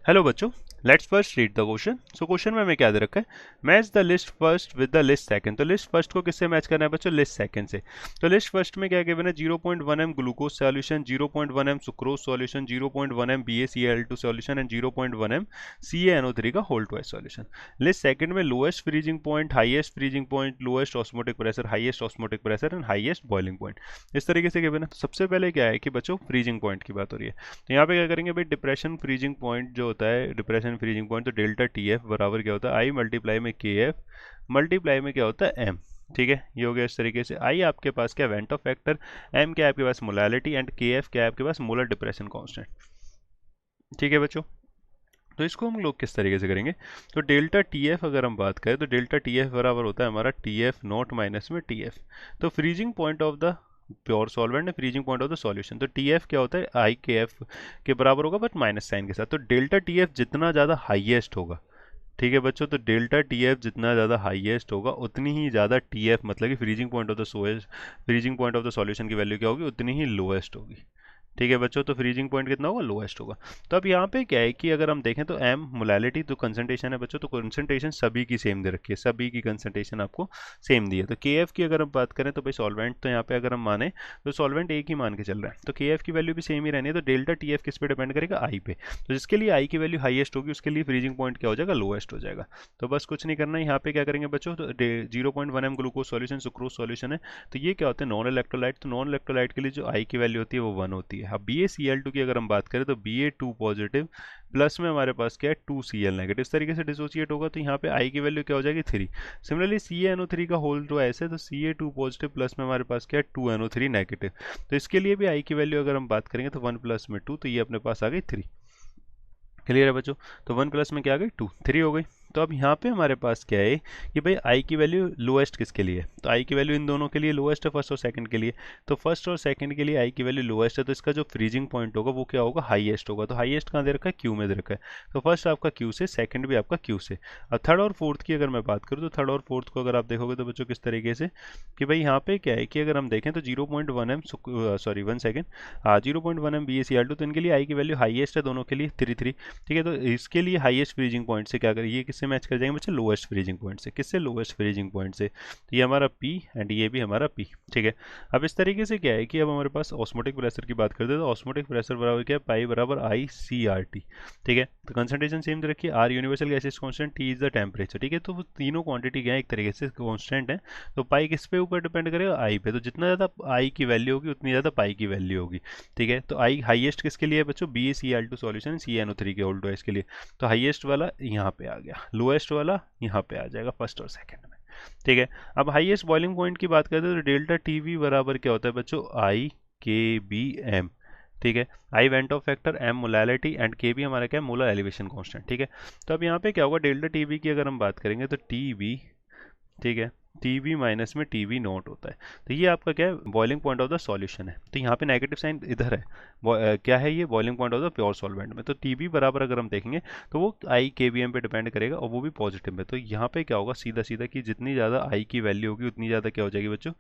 Hello बच्चों, let's first read the question. So question में हमें क्या दे रखा है, match the list first with the list second. तो लिस्ट फर्स्ट को किससे मैच करना है बच्चों? लिस्ट सेकंड से। तो लिस्ट फर्स्ट में क्या गिवन है, 0.1 M glucose solution, 0.1 M sucrose solution, 0.1 M BaCl2 solution and 0.1 M CaNO3 का whole twice solution. List second में lowest freezing point, highest freezing point, lowest osmotic pressure, highest osmotic pressure and highest boiling point, इस तरीके से given है। तो सबसे पहले क्या है कि बच्चों फ्रीजिंग पॉइंट की बात हो रही है, तो यहाँ पे क्या करेंगे भाई, डिप्रेशन फ्रीजिंग पॉइंट जो होता है, डिप्रेशन फ्रीजिंग पॉइंट, तो डेल्टा TF बराबर क्या होता है, आई मल्टीप्लाई में KF मल्टीप्लाई में क्या होता है M। ठीक है, ये हो गया इस तरीके से। आई आपके पास क्या, वेंट ऑफ फैक्टर, M क्या है आपके पास, मोलैलिटी, एंड KF क्या है आपके पास, मोलर डिप्रेशन कांस्टेंट। ठीक है बच्चों, तो इसको हम लोग किस तरीके से करेंगे, तो डेल्टा TF अगर हम बात करें तो डेल्टा TF बराबर होता है हमारा TF नॉट माइनस में TF। तो freezing point of the pure solvent है, freezing point of the solution, तो TF क्या होता है, IKF के बराबर होगा बट माइनस साइन के साथ। तो डेल्टा TF जितना ज़्यादा हाईएस्ट होगा, ठीक है बच्चों, तो डेल्टा TF जितना ज़्यादा हाईएस्ट होगा उतनी ही ज़्यादा TF मतलब कि freezing point of the freezing point of the solution की वैल्यू क्या होगी, उतनी ही लोएस्ट होगी। ठीक है बच्चों, तो फ्रीजिंग पॉइंट कितना होगा, लोएस्ट होगा। तो अब यहाँ पे क्या है कि अगर हम देखें तो M मोलैलिटी तो कंसंट्रेशन है बच्चों, तो कंसंट्रेशन सभी की सेम दे रखी है, सभी की कंसंट्रेशन आपको सेम दी है। तो KF की अगर हम बात करें तो भाई सॉल्वेंट, तो यहाँ पे अगर हम माने तो सॉल्वेंट एक ही मान के चल रहा है, तो KF की वैल्यू भी सेम ही रहनी है। तो डेल्टा TF किस पे डिपेंड करेगा, I पे। तो जिसके लिए I की वैल्यू हाईएस्ट होगी उसके लिए फ्रीजिंग पॉइंट क्या हो जाएगा, लोएस्ट हो जाएगा। तो बस कुछ नहीं करना है, यहाँ पे क्या करेंगे बच्चों, तो 0.1 M glucose solution sucrose solution है, तो ये क्या होता है, नॉन इलेक्ट्रोलाइट। तो नॉन इलेक्ट्रोलाइट के लिए जो I की वैल्यू होती है वो 1 होती है। अब BaCl2 की अगर हम बात करें तो Ba2 पॉजिटिव प्लस में हमारे पास क्या है 2Cl नेगेटिव, इस तरीके से डिसोसिएट होगा, तो यहाँ पे I की वैल्यू क्या हो जाएगी 3। सिमिलरली CaNO3 का होल जो ऐसे, तो Ca2 पॉजिटिव प्लस में हमारे पास क्या है 2NO3 नेगेटिव, तो इसके लिए भी I की वैल्यू अगर हम बात करेंगे तो 1 प्लस में 2, तो ये अपने पास आ गई 3। क्लियर है बच्चों, तो 1 प्लस में क्या आ गई 2, 3 हो गई। तो अब यहाँ पे हमारे पास क्या है कि भाई I की वैल्यू लोएस्ट किसके लिए है, तो I की वैल्यू इन दोनों के लिए लोएस्ट है, फर्स्ट और सेकंड के लिए। तो फर्स्ट और सेकंड के लिए I की वैल्यू लोएस्ट है, तो इसका जो फ्रीजिंग पॉइंट होगा वो क्या होगा, हाईएस्ट होगा। तो हाईएस्ट कहाँ दे रखा है, Q में दे रखा है। तो फर्स्ट आपका Q से, सेकंड भी आपका Q से। अब थर्ड और फोर्थ की अगर मैं बात करूँ तो थर्ड और फोर्थ को अगर आप देखोगे तो बच्चों किस तरीके से कि भाई यहाँ पे क्या है कि अगर हम देखें तो 0.1 M, sorry 1 second, 0.1 M BaCl2, तो इनके लिए I की वैल्यू हाईएस्ट है दोनों के लिए 3। ठीक है, तो इसके लिए हाईएस्ट फ्रीजिंग पॉइंट से क्या करें, ये किससे मैच कर जाएंगे बच्चे, लोएस्ट फ्रीजिंग पॉइंट से। किससे, लोएस्ट फ्रीजिंग पॉइंट से। तो ये हमारा P एंड ये भी हमारा P। ठीक है, अब इस तरीके से क्या है कि अब हमारे पास ऑस्मोटिक प्रेशर की बात करते हैं, तो ऑस्मोटिक प्रेशर बराबर क्या है, पाई बराबर ICRT। ठीक है, तो कंसंट्रेशन सेम दे रखी है, R universal gases constant, T is the temperature. ठीक है, तो वो तीनों क्वांटिटी क्या है, एक तरीके से कांस्टेंट है। तो पाई किस पे ऊपर डिपेंड करेगा, I पे। तो जितना ज़्यादा I की वैल्यू होगी उतनी ज़्यादा पाई की वैल्यू होगी। ठीक है, तो I हाईएस्ट किसके लिए है बच्चों, BaCl2 सॉल्यूशन CaNO3 के होल ट्वाइस के लिए। तो हाईएस्ट वाला यहाँ पे आ गया, लोएस्ट वाला यहाँ पे आ जाएगा फर्स्ट और सेकंड में। ठीक है, अब हाईएस्ट बॉइलिंग पॉइंट की बात करते हैं तो डेल्टा TB बराबर क्या होता है बच्चों, IKBM। ठीक है, I went of factor, M molality and K भी हमारा क्या है, मोलर एलिवेशन कांस्टेंट। ठीक है, तो अब यहाँ पे क्या होगा, डेल्टा TB की अगर हम बात करेंगे तो TB, ठीक है, TB माइनस में TB नॉट होता है। तो ये आपका क्या है, boiling point of the solution है। तो यहाँ पे नेगेटिव साइन इधर है, क्या है ये, boiling point of the pure solvent में। तो TB बराबर अगर हम देखेंगे तो वो IKBM पे डिपेंड करेगा और वो भी पॉजिटिव में। तो यहाँ पे क्या होगा, सीधा सीधा कि जितनी ज़्यादा I की वैल्यू होगी उतनी ज़्यादा क्या हो जाएगी बच्चों,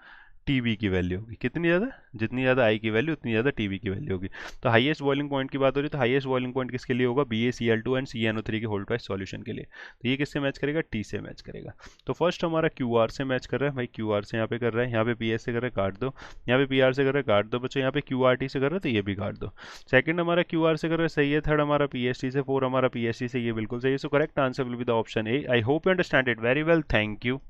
TB की वैल्यू होगी। कितनी ज़्यादा, जितनी ज़्यादा I की वैल्यू उतनी ज़्यादा TB की वैल्यू होगी। तो हाईएस्ट बॉइलिंग पॉइंट की बात हो रही है, तो हाईएस्ट बॉइलिंग पॉइंट किसके लिए होगा, BaCl2 एंड CaNO3 के होल ट्वाइस सॉल्यूशन के लिए। तो ये किससे मैच करेगा, T से मैच करेगा। तो फर्स्ट हमारा QR से मैच कर रहा है भाई, QR से यहाँ पे कर रहा है, यहाँ पे PS से कर रहा है, काट दो। यहाँ पे PR से कर रहा है, काट दो बच्चों। यहाँ पे QRT से कर रहा है तो ये भी काट दो। सेकंड हमारा QR से कर रहा है, सही है। थर्ड हमारा PST से, फोर हमारा PST से, ये बिल्कुल सही है। So correct answer will be the option A। I hope you understand it very well, thank you.